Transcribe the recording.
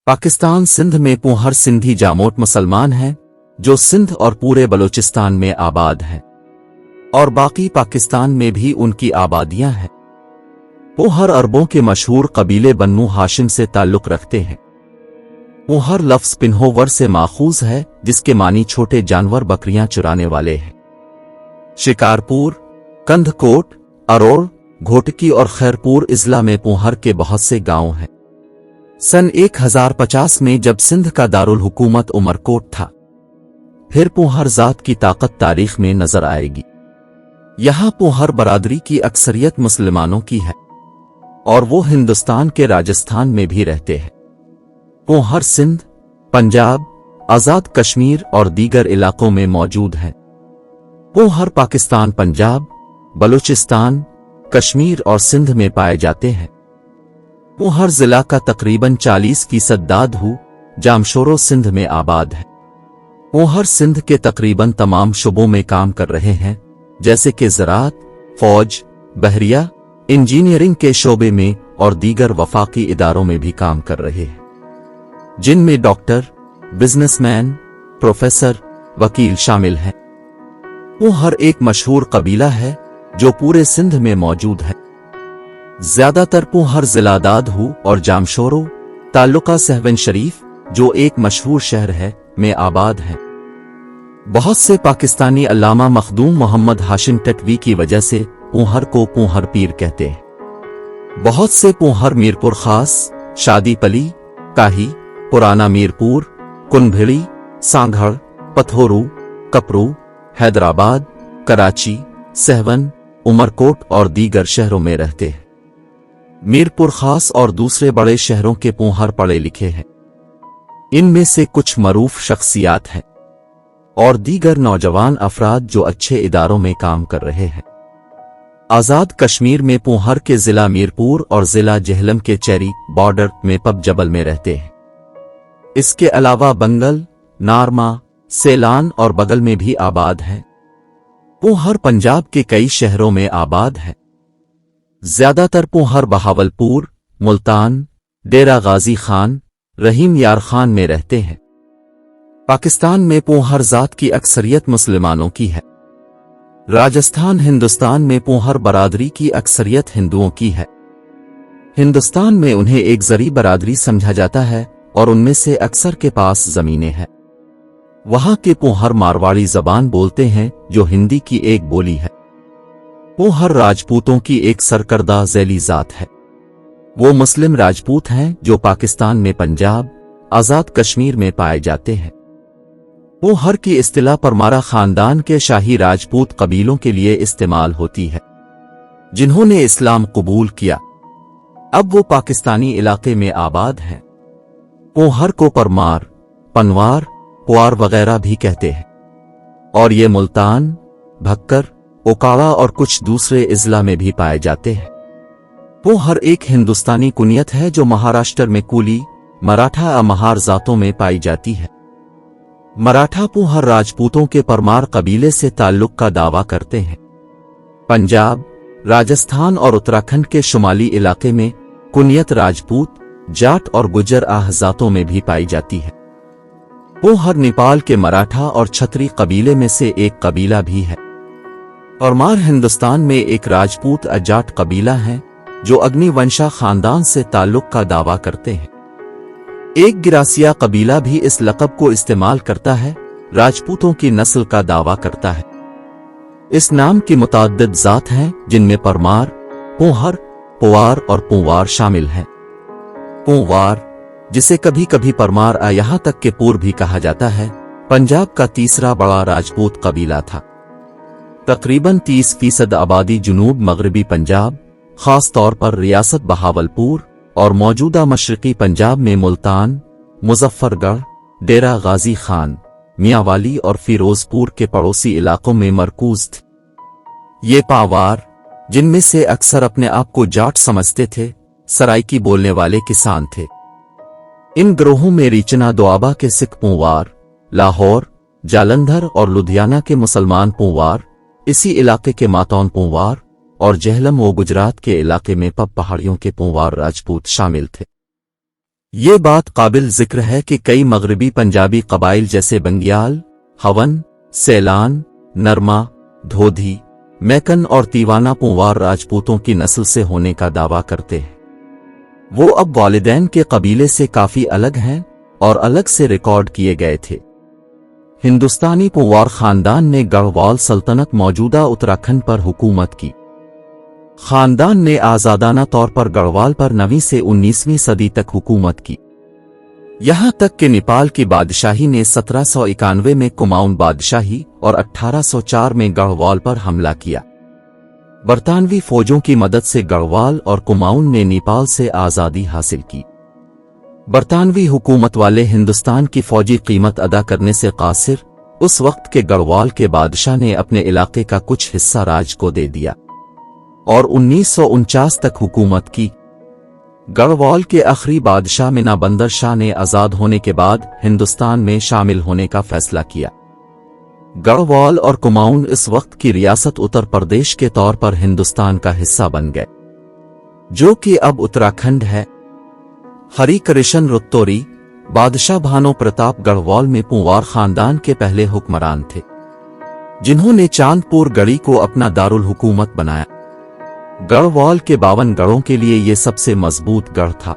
पाकिस्तान सिंध में पूहर सिंधी जामोट मुसलमान हैं जो सिंध और पूरे बलूचिस्तान में आबाद हैं और बाकी पाकिस्तान में भी उनकी आबादियां हैं। पूहर अरबों के मशहूर कबीले बन्नू हाशिम से ताल्लुक रखते हैं। पूहर लफ्ज़ पिन्होवर से माखूज है जिसके मानी छोटे जानवर बकरियां चुराने वाले हैं। शिकारपुर, कंधकोट, अरोड़, घोटकी और खैरपुर इजला में पूहर के बहुत से गांव हैं। सन 1050 में जब सिंध का दारुल हुकूमत उमरकोट था, फिर पूहर ज़ात की ताकत तारीख में नजर आएगी। यहां पूहर बरादरी की अक्सरियत मुसलमानों की है और वो हिंदुस्तान के राजस्थान में भी रहते हैं। पूहर सिंध, पंजाब, आज़ाद कश्मीर और दीगर इलाकों में मौजूद हैं। पूहर पाकिस्तान, पंजाब, बलूचिस्तान, कश्मीर और सिंध में पाए जाते हैं। पूहर जिला का तकरीबन 40% दादहू, जामशोरो सिंध में आबाद है। पूहर सिंध के तकरीबन तमाम शुबों में काम कर रहे हैं, जैसे कि ज़राअत, फौज, बहरिया, इंजीनियरिंग के शोबे में और दीगर वफाकी इदारों में भी काम कर रहे हैं, जिनमें डॉक्टर, बिजनेसमैन, प्रोफेसर, वकील शामिल हैं। पूहर एक मशहूर कबीला है जो पूरे सिंध में मौजूद है। ज्यादातर पूहर जिला दादहू और जामशोरो, तालुका सहवन शरीफ, जो एक मशहूर शहर है, में आबाद हैं। बहुत से पाकिस्तानी अल्लामा मखदूम मोहम्मद हाशिम टटवी की वजह से पूहर को पूहर पीर कहते हैं। बहुत से पूहर मीरपुर खास, शादीपली, काही, पुराना मीरपुर, कुनभिड़ी, सांघड़, पथोरू, कपरू, हैदराबाद, कराची, सहवन, उमरकोट और दीगर शहरों में रहते हैं। मीरपुर खास और दूसरे बड़े शहरों के पूहर पढ़े लिखे हैं। इनमें से कुछ मरूफ शख्सियात हैं और दीगर नौजवान अफराद जो अच्छे इदारों में काम कर रहे हैं। आज़ाद कश्मीर में पूहर के जिला मीरपुर और जिला जेहलम के चेरी बॉर्डर में पब जबल में रहते हैं। इसके अलावा बंगल, नारमा, सेलान और बगल में भी आबाद हैं। पूहर पंजाब के कई शहरों में आबाद है। ज्यादातर पूहर बहावलपुर, मुल्तान, डेरा गाजी खान, रहीम यार खान में रहते हैं। पाकिस्तान में पूहर ज़ात की अक्सरियत मुसलमानों की है। राजस्थान, हिंदुस्तान में पूहर बरादरी की अक्सरियत हिंदुओं की है। हिंदुस्तान में उन्हें एक ज़री बरादरी समझा जाता है और उनमें से अक्सर के पास ज़मीनें हैं। वहां के पूहर मारवाड़ी जबान बोलते हैं जो हिंदी की एक बोली है। पूहर राजपूतों की एक सरकर्दा ज़ैली ज़ात है। वो मुस्लिम राजपूत हैं जो पाकिस्तान में पंजाब, आज़ाद कश्मीर में पाए जाते हैं। पूहर की इस्तिलाह परमारा खानदान के शाही राजपूत कबीलों के लिए इस्तेमाल होती है, जिन्होंने इस्लाम कबूल किया। अब वो पाकिस्तानी इलाके में आबाद हैं। पूहर को परमार, पनवार, पुआर वगैरह भी कहते हैं और ये मुल्तान, भक्कर, ओकाड़ा और कुछ दूसरे इजला में भी पाए जाते हैं। पूहर एक हिंदुस्तानी कुनियत है जो महाराष्ट्र में कुली, मराठा महार जातों में पाई जाती है। मराठा पूहर राजपूतों के परमार कबीले से ताल्लुक का दावा करते हैं। पंजाब, राजस्थान और उत्तराखंड के शुमाली इलाके में कुनियत राजपूत, जाट और गुज्जर आह जातों में भी पाई जाती है। पूहर नेपाल के मराठा और छतरी कबीले में से एक कबीला भी है। परमार हिंदुस्तान में एक राजपूत जाट कबीला है जो अग्निवंशा खानदान से ताल्लुक का दावा करते हैं। एक गिरासिया कबीला भी इस लक़ब को इस्तेमाल करता है, राजपूतों की नस्ल का दावा करता है। इस नाम की मुतअद्दिद ज़ात हैं जिनमें परमार, पूहर, पुआर और पुवार शामिल हैं। पुवार, जिसे कभी कभी परमार यहाँ तक के पूर भी कहा जाता है, पंजाब का तीसरा बड़ा राजपूत कबीला था। तकरीबन 30% आबादी जुनूब मगरबी पंजाब, खास तौर पर रियासत बहावलपुर और मौजूदा मशरकी पंजाब में मुल्तान, मुजफ्फरगढ़, डेरा गाजी खान, मियांवाली और फिरोजपुर के पड़ोसी इलाकों में मरकूज थी। ये पावार, जिनमें से अक्सर अपने आप को जाट समझते थे, सराइकी बोलने वाले किसान थे। इन ग्रोहों में रीचना दोआबा के सिख पूवार, लाहौर, जालंधर और लुधियाना के मुसलमान पूवार, इसी इलाके के मातौन पूवार और जेहलम व गुजरात के इलाके में पब पहाड़ियों के पूवार राजपूत शामिल थे। یہ بات قابل ذکر ہے کہ کئی مغربی پنجابی قبائل جیسے بنگیال، ہون، سیلان، نرما، دھودھی، میکن اور تیوانا پونوار راجپوتوں کی نسل سے ہونے کا دعویٰ کرتے ہیں۔ وہ اب والدین کے قبیلے سے کافی الگ ہیں اور الگ سے ریکارڈ کیے گئے تھے۔ ہندوستانی پونوار خاندان نے گڑھوال سلطنت موجودہ اتراکھنڈ پر حکومت کی۔ خاندان نے آزادانہ طور پر گڑھوال پر 9ویں سے 19ویں صدی تک حکومت کی، یہاں تک کہ نیپال کی بادشاہی نے 1791 میں کماؤن بادشاہی اور 1804 میں گڑھوال پر حملہ کیا۔ برطانوی فوجوں کی مدد سے گڑھوال اور کماؤن نے نیپال سے آزادی حاصل کی۔ برطانوی حکومت والے ہندوستان کی فوجی قیمت ادا کرنے سے قاصر، اس وقت کے گڑھوال کے بادشاہ نے اپنے علاقے کا کچھ حصہ راج کو دے دیا اور 1949 تک حکومت کی۔ گڑھوال کے آخری بادشاہ مینا بندر شاہ نے آزاد ہونے کے بعد ہندوستان میں شامل ہونے کا فیصلہ کیا۔ گڑھوال اور کماؤن اس وقت کی ریاست اتر پردیش کے طور پر ہندوستان کا حصہ بن گئے، جو کہ اب اتراکھنڈ ہے۔ ہری کرشن رتوری، بادشاہ بھانو پرتاپ گڑھوال میں پونوار خاندان کے پہلے حکمران تھے، جنہوں نے چاند پور گڑھی کو اپنا دارالحکومت بنایا۔ گڑھوال کے 52 گڑھوں کے لیے یہ سب سے مضبوط گڑھ تھا۔